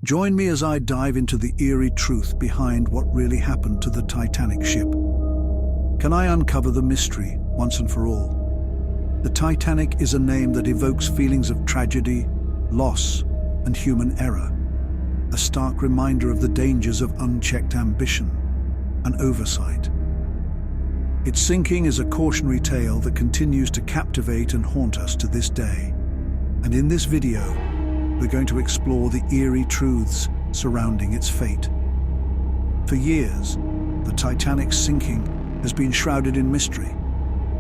Join me as I dive into the eerie truth behind what really happened to the Titanic ship. Can I uncover the mystery once and for all? The Titanic is a name that evokes feelings of tragedy, loss, and human error, a stark reminder of the dangers of unchecked ambition and oversight. Its sinking is a cautionary tale that continues to captivate and haunt us to this day. And in this video, we're going to explore the eerie truths surrounding its fate. For years, the Titanic's sinking has been shrouded in mystery,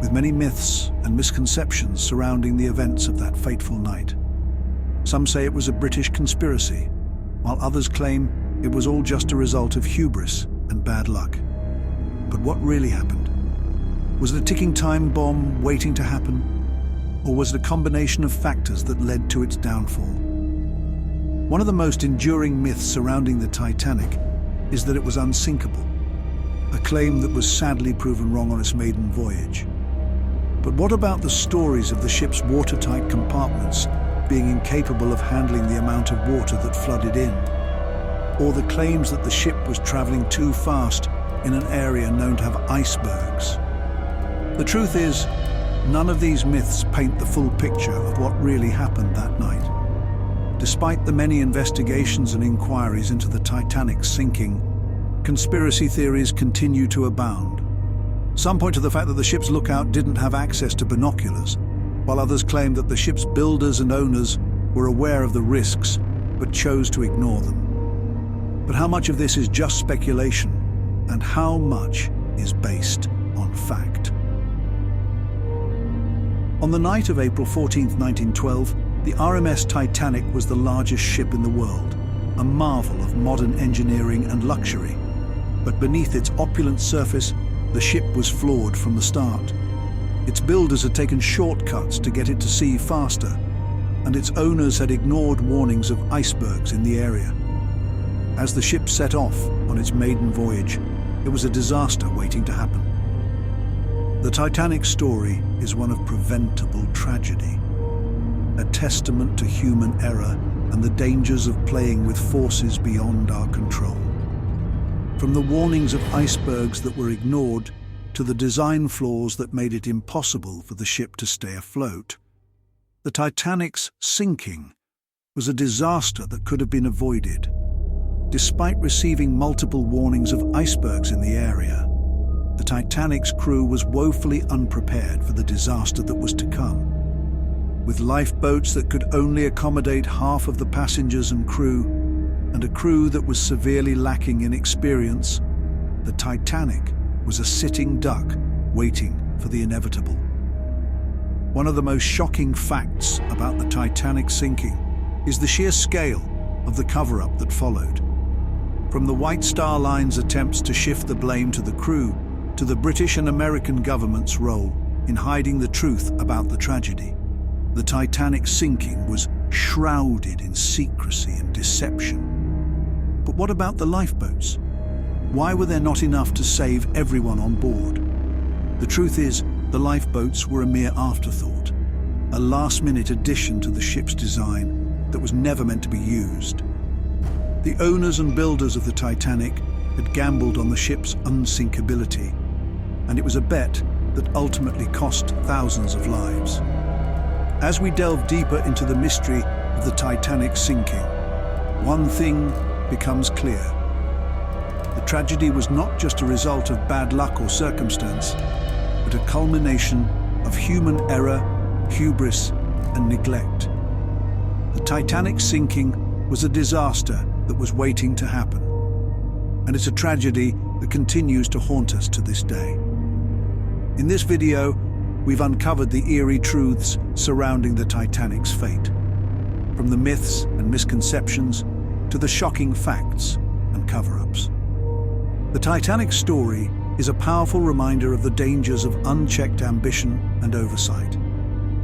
with many myths and misconceptions surrounding the events of that fateful night. Some say it was a British conspiracy, while others claim it was all just a result of hubris and bad luck. But what really happened? Was it a ticking time bomb waiting to happen? Or was it a combination of factors that led to its downfall? One of the most enduring myths surrounding the Titanic is that it was unsinkable, a claim that was sadly proven wrong on its maiden voyage. But what about the stories of the ship's watertight compartments being incapable of handling the amount of water that flooded in? Or the claims that the ship was traveling too fast in an area known to have icebergs? The truth is, none of these myths paint the full picture of what really happened that night. Despite the many investigations and inquiries into the Titanic's sinking, conspiracy theories continue to abound. Some point to the fact that the ship's lookout didn't have access to binoculars, while others claim that the ship's builders and owners were aware of the risks but chose to ignore them. But how much of this is just speculation, and how much is based on fact? On the night of April 14, 1912, the RMS Titanic was the largest ship in the world, a marvel of modern engineering and luxury. But beneath its opulent surface, the ship was flawed from the start. Its builders had taken shortcuts to get it to sea faster, and its owners had ignored warnings of icebergs in the area. As the ship set off on its maiden voyage, it was a disaster waiting to happen. The Titanic's story is one of preventable tragedy, a testament to human error and the dangers of playing with forces beyond our control. From the warnings of icebergs that were ignored to the design flaws that made it impossible for the ship to stay afloat, the Titanic's sinking was a disaster that could have been avoided. Despite receiving multiple warnings of icebergs in the area, the Titanic's crew was woefully unprepared for the disaster that was to come. With lifeboats that could only accommodate half of the passengers and crew, and a crew that was severely lacking in experience, the Titanic was a sitting duck waiting for the inevitable. One of the most shocking facts about the Titanic sinking is the sheer scale of the cover-up that followed. From the White Star Line's attempts to shift the blame to the crew, to the British and American government's role in hiding the truth about the tragedy, the Titanic's sinking was shrouded in secrecy and deception. But what about the lifeboats? Why were there not enough to save everyone on board? The truth is, the lifeboats were a mere afterthought, a last-minute addition to the ship's design that was never meant to be used. The owners and builders of the Titanic had gambled on the ship's unsinkability, and it was a bet that ultimately cost thousands of lives. As we delve deeper into the mystery of the Titanic's sinking, one thing becomes clear. The tragedy was not just a result of bad luck or circumstance, but a culmination of human error, hubris, and neglect. The Titanic's sinking was a disaster that was waiting to happen, and it's a tragedy that continues to haunt us to this day. In this video, we've uncovered the eerie truths surrounding the Titanic's fate, from the myths and misconceptions to the shocking facts and cover-ups. The Titanic's story is a powerful reminder of the dangers of unchecked ambition and oversight,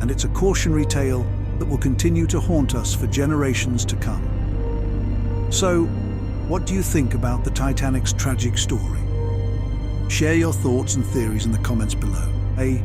and it's a cautionary tale that will continue to haunt us for generations to come. So, what do you think about the Titanic's tragic story? Share your thoughts and theories in the comments below. Hey,